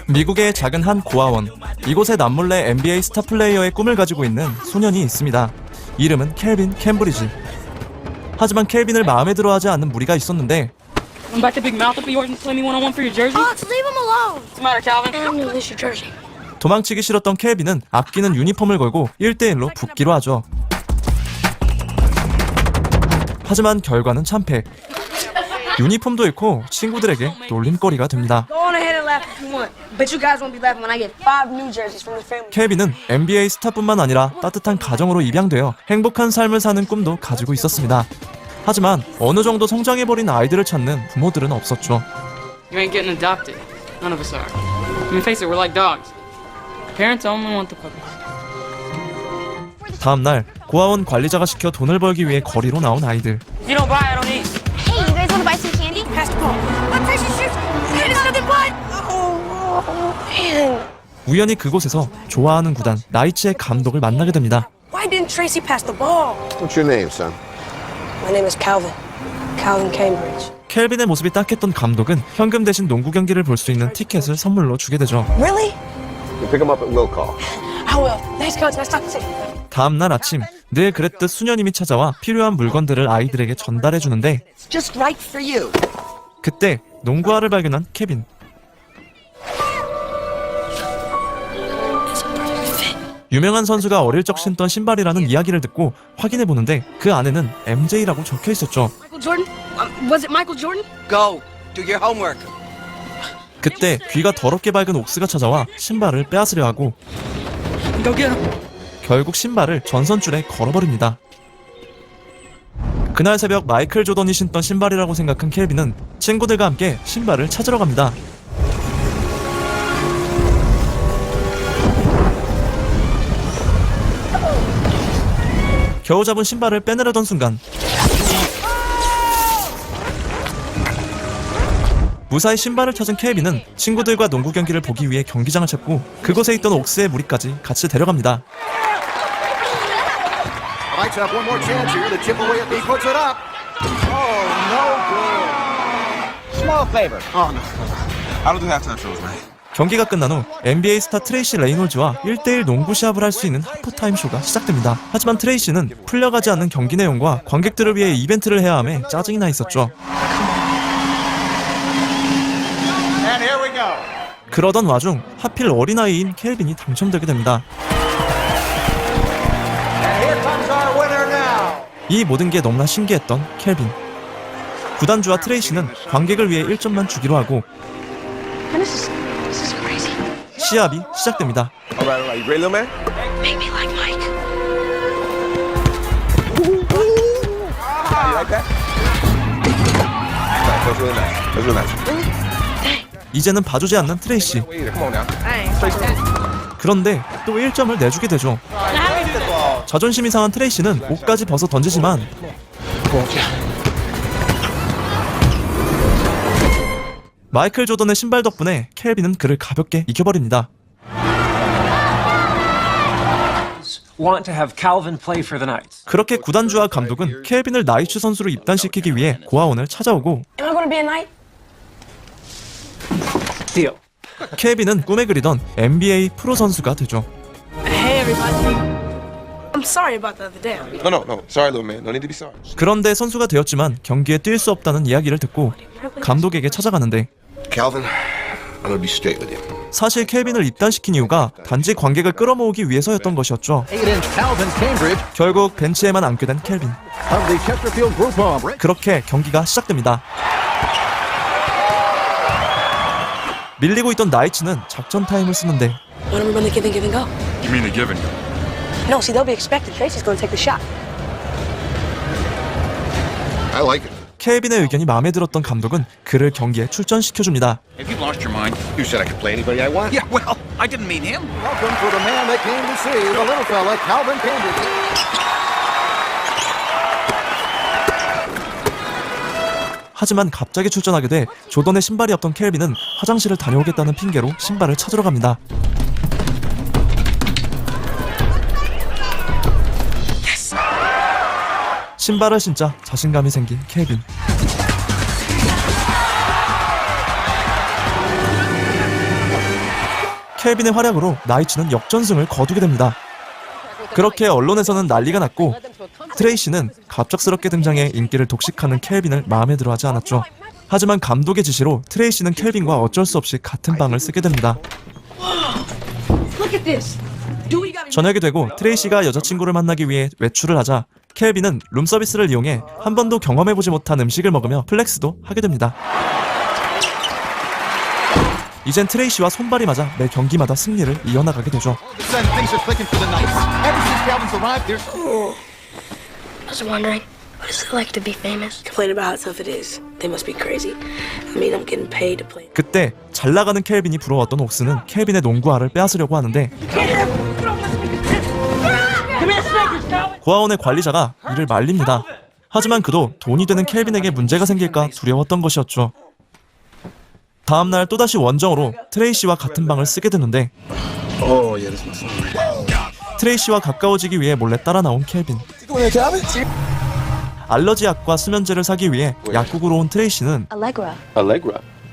미국의 작은 한 고아원. 이곳에 남몰래 NBA 스타 플레이어의 꿈을 가지고 있는 소년이 있습니다. 이름은 켈빈 캠브리지. 하지만 켈빈을 마음에 들어하지 않는 무리가 있었는데 I'm back to Big Mouth up yours and play me one-on-one for your jersey. Oh, to leave him alone. What's the matter, Calvin? I don't need your jersey. 도망치기 싫었던 켈빈은 아끼는 유니폼을 걸고 1대1로 붙기로 하죠. 하지만 결과는 참패. 유니폼도 잃고 친구들에게 놀림거리가 됩니다. Go on ahead and laugh if you want. But you guys won't be laughing when I get 5 new jerseys from the family. 켈빈은 NBA 스타뿐만 아니라 따뜻한 가정으로 입양되어 행복한 삶을 사는 꿈도 가지고 있었습니다. 하지만 어느 정도 성장해버린 아이들을 찾는 부모들은 없었죠. You ain't getting adopted. None of us are. I mean, face it, we're like dogs. Parents only want the puppies. 다음날 고아원 관리자가 시켜 돈을 벌기 위해 거리로 나온 아이들. If you don't buy, I don't eat. Hey, you guys want to buy some candy? Pass the ball. I'm Tracy Shoes. It's nothing but. Oh, man. 우연히 그곳에서 좋아하는 구단 나이츠의 감독을 만나게 됩니다. Why didn't Tracy pass the ball? What's your name, son? My name is Calvin. Calvin Cambridge. 켈빈의 모습이 딱했던 감독은 현금 대신 농구 경기를 볼 수 있는 티켓을 선물로 주게 되죠. Really? You pick him up at will call. I will. Thanks, coach. Nice talking to you. 다음날 아침 늘 그랬듯 수녀님이 찾아와 필요한 물건들을 아이들에게 전달해 주는데 It's just right for you. 그때 농구화를 발견한 케빈. 유명한 선수가 어릴 적 신던 신발이라는 이야기를 듣고 확인해 보는데 그 안에는 MJ라고 적혀 있었죠. Michael Jordan? Was it Michael Jordan? Go. Do your homework. 그때 귀가 더럽게 밝은 옥스가 찾아와 신발을 빼앗으려 하고 Go get him. 결국 신발을 전선줄에 걸어버립니다. 그날 새벽 마이클 조던이 신던 신발이라고 생각한 켈빈은 친구들과 함께 신발을 찾으러 갑니다. 겨우 잡은 신발을 빼내려던 순간 무사히 신발을 찾은 켈빈은 친구들과 농구 경기를 보기 위해 경기장을 찾고 그곳에 있던 옥스의 무리까지 같이 데려갑니다. Lights have one more chance here to chip away at the puts it up. Oh, no good. Small favor. Oh, no. I don't do halftime shows, man. 경기가 끝난 후 NBA 스타 트레이시 레이놀즈와 1대1 농구 시합을 할 수 있는 하프타임 쇼가 시작됩니다. 하지만 트레이시는 풀려가지 않는 경기 내용과 관객들을 위해 이벤트를 해야 함에 짜증이 나 있었죠. And here we go. 그러던 와중 하필 어린아이인 켈빈이 당첨되게 됩니다. And here comes our winner now. 이 모든 게 너무나 신기했던 켈빈. 구단주와 트레이시는 관객을 위해 1점만 주기로 하고 This is crazy. 시합이 시작됩니다. All right. You ready, little man? Make me like Mike. You like that? Right, that's really nice. That's really nice. 이제는 봐주지 않는 트레이시. Wait, come on now. 그런데 또 1점을 내주게 되죠. 자존심이 상한 트레이시는 옷까지 벗어 던지지만 마이클 조던의 신발 덕분에 켈빈은 그를 가볍게 이겨버립니다. Want to have Calvin play for the Knights. 그렇게 구단주와 감독은 켈빈을 나이츠 선수로 입단시키기 위해 고아원을 찾아오고 Am I going to be a knight? Deal. 켈빈은 꿈에 그리던 NBA 프로 선수가 되죠. Hey, everybody. I'm sorry about the other day. No. Sorry, little man. No need to be sorry. 그런데 선수가 되었지만 경기에 뛸 수 없다는 이야기를 듣고 감독에게 찾아가는데 Calvin, I'm gonna be straight with you. 사실 켈빈을 입단시킨 이유가 단지 관객을 끌어모으기 위해서였던 것이었죠. 8-inch Calvin Cambridge 결국 벤치에만 앉게 된 켈빈. of the Chesterfield Group Home. 그렇게 경기가 시작됩니다. 밀리고 있던 나이츠는 작전 타임을 쓰는데 Why don't we run the give and go? You mean the giving? No, see, they'll be expecting Tracy's going to take the shot. I like it. 켈빈의 의견이 마음에 들었던 감독은 그를 경기에 출전시켜줍니다. Have you lost your mind? You said I could play anybody I want. Yeah, well, I didn't mean him. Welcome to the man that came to see the little fella, Calvin Cambridge. 하지만 갑자기 출전하게 돼 조던의 신발이 없던 켈빈은 화장실을 다녀오겠다는 핑계로 신발을 찾으러 갑니다. 신발을 신자 자신감이 생긴 켈빈. 켈빈의 활약으로 나이츠는 역전승을 거두게 됩니다. 그렇게 언론에서는 난리가 났고 트레이시는 갑작스럽게 등장해 인기를 독식하는 켈빈을 마음에 들어하지 않았죠. 하지만 감독의 지시로 트레이시는 켈빈과 어쩔 수 없이 같은 방을 쓰게 됩니다. 저녁이 되고 트레이시가 여자친구를 만나기 위해 외출을 하자 켈빈은 룸서비스를 이용해 한 번도 경험해보지 못한 음식을 먹으며 플렉스도 하게 됩니다. 이젠 트레이시와 손발이 맞아 매 경기마다 승리를 이어나가게 되죠. Things are clicking for the Knights. Ever since Calvin's arrived, there's I was wondering, what is it like to be famous? Complain about how tough it is. They must be crazy. I mean, I'm getting paid to play. 그때 잘 나가는 켈빈이 부러웠던 옥스는 켈빈의 농구화를 빼앗으려고 하는데 고아원의 관리자가 이를 말립니다. 하지만 그도 돈이 되는 켈빈에게 문제가 생길까 두려웠던 것이었죠. 다음날 또다시 원정으로 트레이시와 같은 방을 쓰게 되는데 트레이시와 가까워지기 위해 몰래 따라 나온 켈빈. 알러지 약과 수면제를 사기 위해 약국으로 온 트레이시는 Allegra.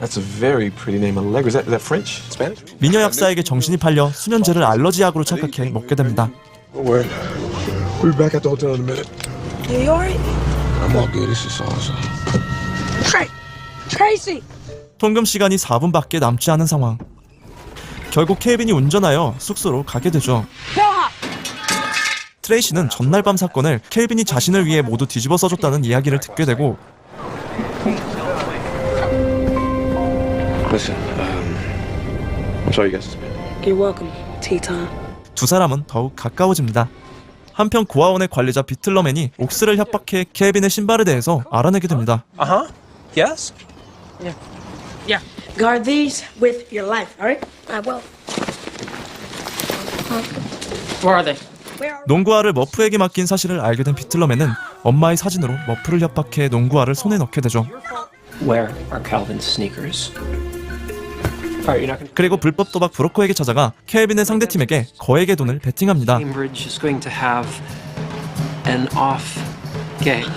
That's a very pretty name, Allegra. Is that French? Spanish? 미녀 약사에게 정신이 팔려 수면제를 알러지 약으로 착각해 먹게 됩니다. Don't worry. We'll be back at the hotel in a minute. You alright? I'm all good. This is awesome. Tracy! 통금 시간이 4분밖에 남지 않은 상황. 결국 켈빈이 운전하여 숙소로 가게 되죠. 트레이시는 전날 밤 사건을 켈빈이 자신을 위해 모두 뒤집어 써줬다는 이야기를 듣게 되고 Listen, I'm sorry you guys to spend. You're welcome. Tea time. 두 사람은 더욱 가까워집니다. 한편 고아원의 관리자 비틀러맨이 옥스를 협박해 켈빈의 신발에 대해서 알아내게 됩니다. Yes? Guard these with your life, alright? I will. Where are they? 농구화를 머프에게 맡긴 사실을 알게 된 비틀러맨은 엄마의 사진으로 머프를 협박해 농구화를 손에 넣게 되죠. Where are Calvin's sneakers? Alright, you're not gonna. 그리고 불법 도박 브로커에게 찾아가 켈빈의 상대팀에게 거액의 돈을 베팅합니다. Cambridge is going to have an off game.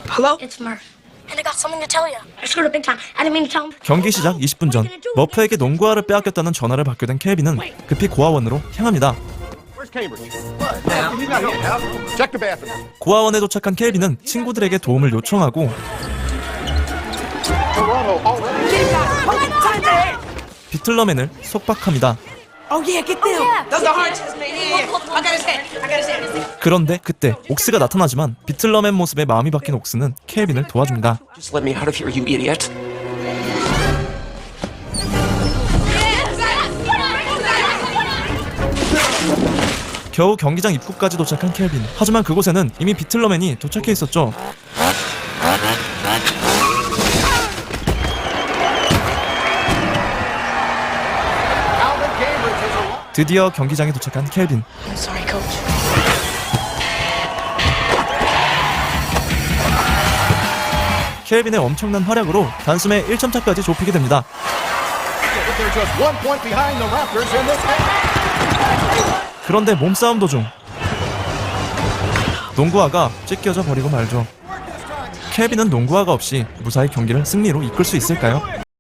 Hello? It's Murph. And I got something to tell you. I screwed up big time. I didn't mean to tell him. 경기 시작 20분 전 머프에게 농구화를 빼앗겼다는 전화를 받게 된 켈빈은 급히 고아원으로 향합니다. where's Cambridge? Check the bathroom. 고아원에 도착한 켈빈은 친구들에게 도움을 요청하고 비틀러맨을 속박합니다. 그런데 그때 옥스가 나타나지만 비틀러맨 모습에 마음이 바뀐 옥스는 켈빈을 도와줍니다. Just let me out of here, you idiot. 겨우 경기장 입구까지 도착한 켈빈. 하지만 그곳에는 이미 비틀러맨이 도착해 있었죠. 드디어 경기장에 도착한 켈빈. I'm sorry, coach. 켈빈의 엄청난 활약으로 단숨에 1점차까지 좁히게 됩니다. They're just 1 point behind the Raptors in this game. 그런데 몸싸움 도중 농구화가 찢겨져 버리고 말죠. 켈빈은 농구화가 없이 무사히 경기를 승리로 이끌 수 있을까요?